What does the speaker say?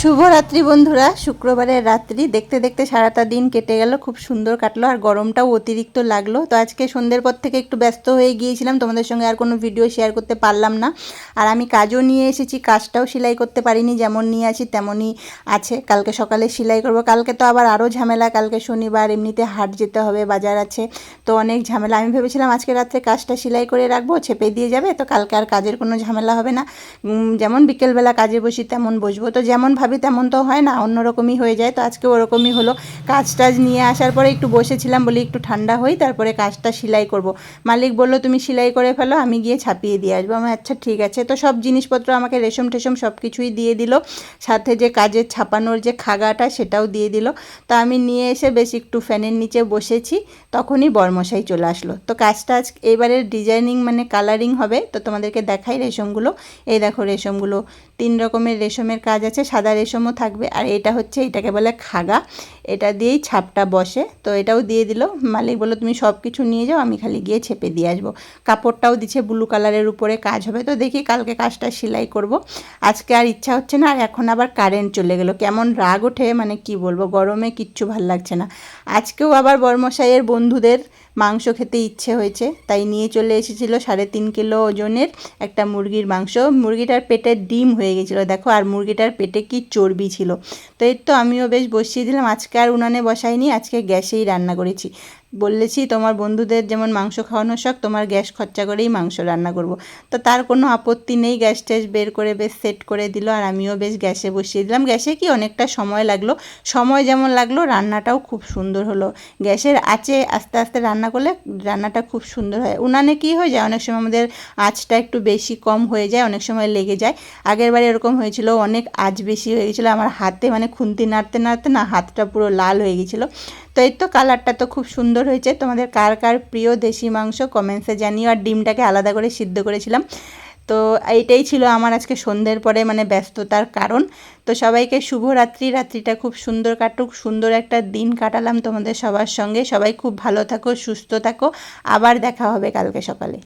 শুভরাত্রি বন্ধুরা। শুক্রবারের রাত্রি দেখতে দেখতে সারাটা দিন কেটে গেল, খুব সুন্দর কাটলো আর গরমটাও অতিরিক্ত লাগলো। তো আজকে সন্ধ্যের পর থেকে একটু ব্যস্ত হয়ে গিয়েছিলাম, তোমাদের সঙ্গে আর কোনো ভিডিও শেয়ার করতে পারলাম না। আর আমি কাজও নিয়ে এসেছি, কাজটাও সেলাই করতে পারিনি, যেমন নিয়ে আসি তেমনই আছে। কালকে সকালে সেলাই করব, কালকে তো আবার আরও ঝামেলা, কালকে শনিবার, এমনিতে হাট যেতে হবে, বাজার আছে, তো অনেক ঝামেলা। আমি ভেবেছিলাম আজকে রাত্রে কাজটা সেলাই করে রাখবো, ছেপে দিয়ে যাবে, তো কালকে আর কাজের কোনো ঝামেলা হবে না। যেমন বিকেলবেলা কাজে বসি তেমন বসবো, তো যেমন ভাবি তেমন তো হয় না, অন্যরকমই হয়ে যায়। তো আজকে ওরকমই হলো। কাজ টাজ নিয়ে আসার পরে একটু বসেছিলাম, বলি একটু ঠান্ডা হই, তারপরে কাজটা সেলাই করব। মালিক বলল তুমি সেলাই করে ফেলো, আমি গিয়ে ছাপিয়ে দিয়ে আসবো। আমার আচ্ছা ঠিক আছে। তো সব জিনিসপত্র আমাকে রেশম টেশম সব কিছুই দিয়ে দিল, সাথে যে কাজের ছাপানোর যে খাগাটা সেটাও দিয়ে দিল। তো আমি নিয়ে এসে বেশ একটু ফ্যানের নিচে বসেছি, তখনই বরমশাই চলে আসলো। তো কাজটা আজ এবারের ডিজাইনিং মানে কালারিং হবে, তো তোমাদেরকে দেখাই রেশমগুলো। এই দেখো রেশমগুলো, 3 রকমের রেশমের কাজ আছে, সাদা রেশমও থাকবে, আর এটা হচ্ছে, এটাকে বলে খাগা, এটা দিয়েই ছাপটা বসে। তো এটাও দিয়ে দিল। মালিক বললো তুমি সব কিছু নিয়ে যাও, আমি খালি গিয়ে ছেপে দিয়ে আসবো। কাপড়টাও দিচ্ছে ব্লু কালারের উপরে কাজ হবে। তো দেখি কালকে কাজটা সেলাই করব। আজকে আর ইচ্ছা হচ্ছে না। আর এখন আবার কারেন্ট চলে গেল, কেমন রাগ ওঠে, মানে কি বলবো, গরমে কিচ্ছু ভাল লাগছে না। আজকেও আবার বরমশাইয়ের বন্ধুদের মাংস খেতে ইচ্ছে হয়েছে, তাই নিয়ে চলে এসেছিলো 3.5 কিলো ওজনের একটা মুরগির মাংস। মুরগিটার পেটে ডিম হয়ে গেছিলো দেখো, আর মুরগিটার পেটে কি চর্বি ছিল। তো এই তো আমিও বেশ বসিয়ে দিলাম। আজকে আর উনানে বসাইনি, আজকে গ্যাসেই রান্না করেছি। বলেছি তোমার বন্ধুদের যেমন মাংস খাওয়ানোর শখ, তোমার গ্যাস খরচা করেই মাংস রান্না করব। তো তার কোনো আপত্তি নেই, গ্যাস ট্যাস বের করে বেশ সেট করে দিল, আর আমিও বেশ গ্যাসে বসিয়ে দিলাম। গ্যাসে কি অনেকটা সময় লাগলো, সময় যেমন লাগলো রান্নাটাও খুব সুন্দর হলো। গ্যাসের আঁচে আস্তে আস্তে রান্না করলে রান্নাটা খুব সুন্দর হয়। উনানে কি হয়ে যায়, অনেক সময় আমাদের আঁচটা একটু বেশি কম হয়ে যায়, অনেক সময় লেগে যায়। আগের বারে এরকম হয়েছিল, অনেক আঁচ বেশি হয়ে গেছিলো, আমার হাতে মানে খুন্তি নাড়তে নাড়তে না হাতটা পুরো লাল হয়ে গেছিলো। তো এই তো কালারটা তো খুব সুন্দর হয়েছে। তোমাদের কার কার প্রিয় দেশি মাংস কমেন্টসে জানিও। আর ডিমটাকে আলাদা করে সিদ্ধ করেছিলাম। তো এইটাই ছিল আমার আজকে সন্ধ্যের পরে মানে ব্যস্ততার কারণ। তো সবাইকে শুভরাত্রি, রাত্রিটা খুব সুন্দর কাটুক, সুন্দর একটা দিন কাটালাম তোমাদের সবার সঙ্গে। সবাই খুব ভালো থাকো, সুস্থ থাকো, আবার দেখা হবে কালকে সকালে।